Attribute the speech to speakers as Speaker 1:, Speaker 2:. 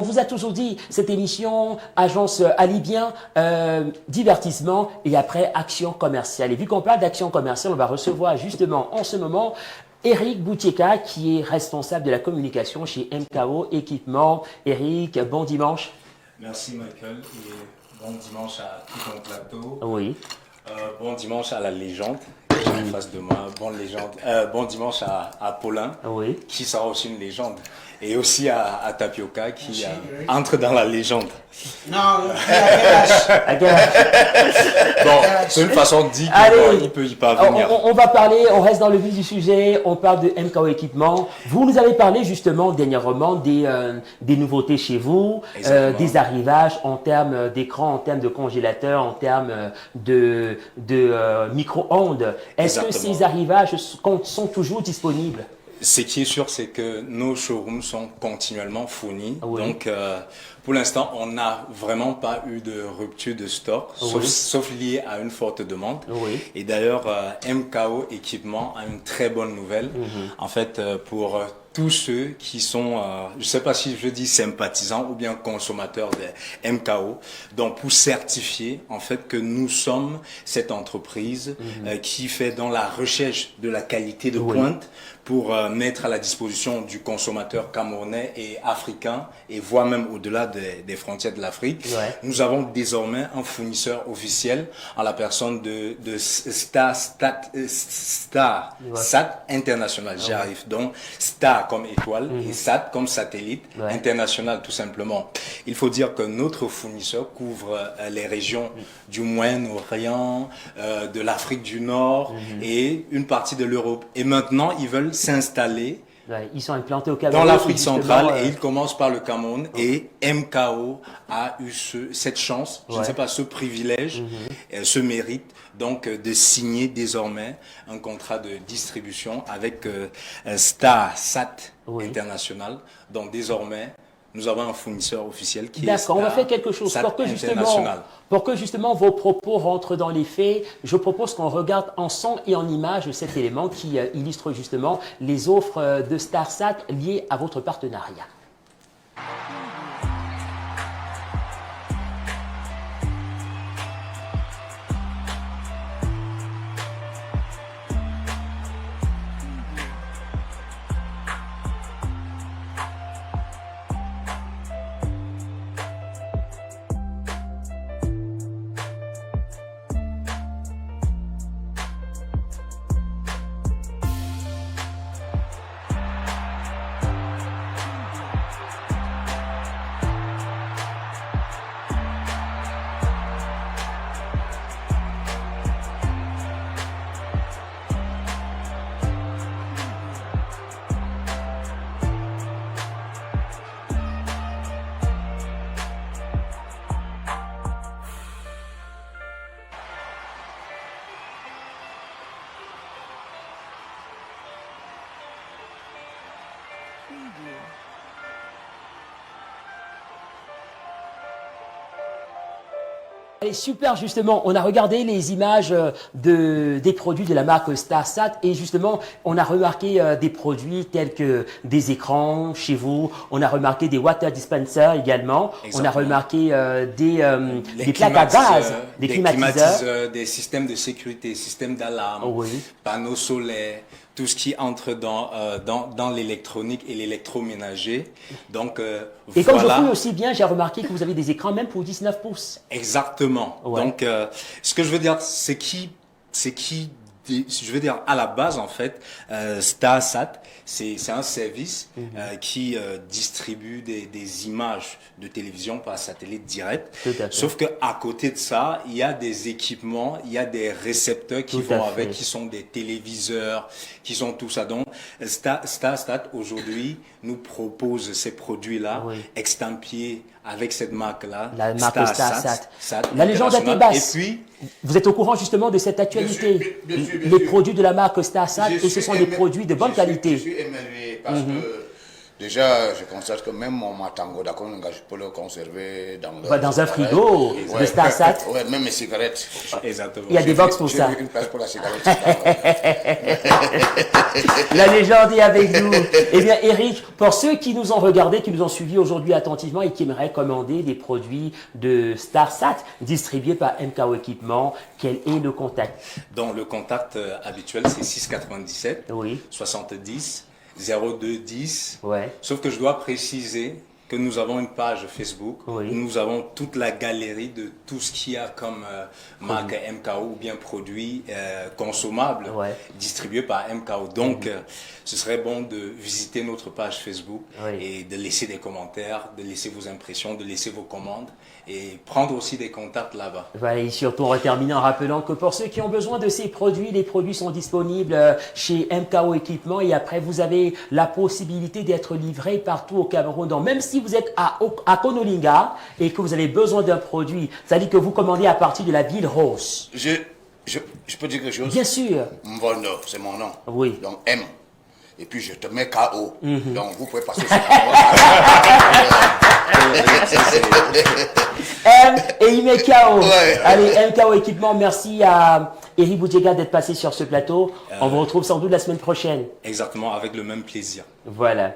Speaker 1: On vous a toujours dit, cette émission, agence allie bien divertissement et après action commerciale. Et vu qu'on parle d'action commerciale, on va recevoir justement en ce moment Eric Boutieka qui est responsable de la communication chez MKO Équipement. Eric, bon dimanche.
Speaker 2: Merci Michael et bon dimanche à tout ton plateau.
Speaker 1: Oui.
Speaker 2: Bon dimanche à la légende qui est en face de moi. Bon dimanche à Paulin
Speaker 1: Oui.
Speaker 2: qui sera aussi une légende. Et aussi à Tapioca qui entre dans la légende.
Speaker 3: Non, à quel âge?
Speaker 2: Bon, c'est une façon de dire qu'il peut y parvenir.
Speaker 1: On va parler, on reste dans le vif du sujet, on parle de MKO Équipement. Vous nous avez parlé justement dernièrement des nouveautés chez vous, des arrivages en termes d'écran, en termes de congélateur, en termes de micro-ondes. Est-ce que ces arrivages sont toujours disponibles?
Speaker 2: Ce qui est sûr, c'est que nos showrooms sont continuellement fournis.
Speaker 1: Oui.
Speaker 2: Donc, pour l'instant, on n'a vraiment pas eu de rupture de stock, sauf lié à une forte demande.
Speaker 1: Oui.
Speaker 2: Et d'ailleurs, MKO Équipement a une très bonne nouvelle. En fait, pour tous ceux qui sont, je ne sais pas si je dis sympathisants ou bien consommateurs de MKO, donc pour certifier en fait que nous sommes cette entreprise qui fait dans la recherche de la qualité de pointe pour mettre à la disposition du consommateur camerounais et africain et voire même au-delà des frontières de l'Afrique.
Speaker 1: Ouais.
Speaker 2: Nous avons désormais un fournisseur officiel en la personne de Sat International. J'y arrive. Donc Star comme étoile et Sat comme satellite international tout simplement. Il faut dire que notre fournisseur couvre les régions du Moyen-Orient, de l'Afrique du Nord et une partie de l'Europe. Et maintenant, ils veulent s'installer
Speaker 1: Ils sont implantés au Cameroun.
Speaker 2: dans l'Afrique centrale et ils commencent par le Cameroun et MKO a eu cette chance, je ne sais pas, ce privilège, ce mérite donc de signer désormais un contrat de distribution avec Sat International. Donc désormais, nous avons un fournisseur officiel qui est
Speaker 1: D'accord, on va faire quelque chose pour que justement vos propos rentrent dans les faits. Je propose qu'on regarde en son et en image cet élément qui illustre justement les offres de StarSat liées à votre partenariat. Allez, super, justement, on a regardé les images des produits de la marque StarSat et justement, on a remarqué des produits tels que des écrans chez vous, on a remarqué des water dispensers également, on a remarqué des plaques à gaz, des climatiseurs,
Speaker 2: des systèmes de sécurité, systèmes d'alarme, panneaux solaires, tout ce qui entre dans l'électronique et l'électroménager. Donc,
Speaker 1: et comme je fouille aussi bien, j'ai remarqué que vous avez des écrans même pour 19 pouces.
Speaker 2: Exactement. Donc, ce que je veux dire, je veux dire, à la base, en fait, StarSat, c'est un service qui distribue des images de télévision par satellite direct. Sauf que à côté de ça, il y a des équipements, il y a des récepteurs qui vont avec, qui sont des téléviseurs, qui sont tout ça. Donc, StarSat, aujourd'hui, nous propose ces produits-là extampiés avec cette marque-là.
Speaker 1: La marque StarSat. La légende a été basse. Et puis, vous êtes au courant justement de cette actualité. Bien sûr, les produits de la marque StarSat, et ce sont des produits de bonne qualité.
Speaker 3: Je suis émerveillé parce que
Speaker 4: Déjà, je constate que même mon matango, d'accord, je peux le conserver dans,
Speaker 1: Dans un frigo de StarSat.
Speaker 4: Ouais, même mes cigarettes.
Speaker 2: Exactement.
Speaker 1: Il y a des box pour ça.
Speaker 4: J'ai une place pour la cigarette.
Speaker 1: La légende est avec nous. Eh bien, Eric, pour ceux qui nous ont regardés, qui nous ont suivis aujourd'hui attentivement et qui aimeraient commander des produits de StarSat distribués par MKO Équipement, quel est le contact?
Speaker 2: Donc, le contact habituel, c'est 697
Speaker 1: Oui.
Speaker 2: 70 02 10.
Speaker 1: Ouais.
Speaker 2: Sauf que je dois préciser que nous avons une page Facebook
Speaker 1: Oui.
Speaker 2: où nous avons toute la galerie de tout ce qu'il y a comme marque MKO ou bien produits consommables
Speaker 1: Ouais.
Speaker 2: distribués par MKO. Donc, ce serait bon de visiter notre page Facebook
Speaker 1: Oui.
Speaker 2: et de laisser des commentaires, de laisser vos impressions, de laisser vos commandes et prendre aussi des contacts là-bas.
Speaker 1: Voilà, et surtout en terminant en rappelant que pour ceux qui ont besoin de ces produits, les produits sont disponibles chez MKO Équipement et après vous avez la possibilité d'être livré partout au Cameroun. Donc même si vous êtes à Konolinga et que vous avez besoin d'un produit, ça dit que vous commandez à partir de la ville Rose.
Speaker 4: Je peux dire quelque chose?
Speaker 1: Bien sûr.
Speaker 4: Mvondo, c'est mon nom.
Speaker 1: Oui.
Speaker 4: Donc M. Et puis je te mets KO. Donc vous pouvez passer sur
Speaker 1: M et il met KO.
Speaker 4: Ouais.
Speaker 1: Allez, MKO Équipement, merci à Eric Boudjega d'être passé sur ce plateau. On vous retrouve sans doute la semaine prochaine.
Speaker 2: Exactement, avec le même plaisir.
Speaker 1: Voilà.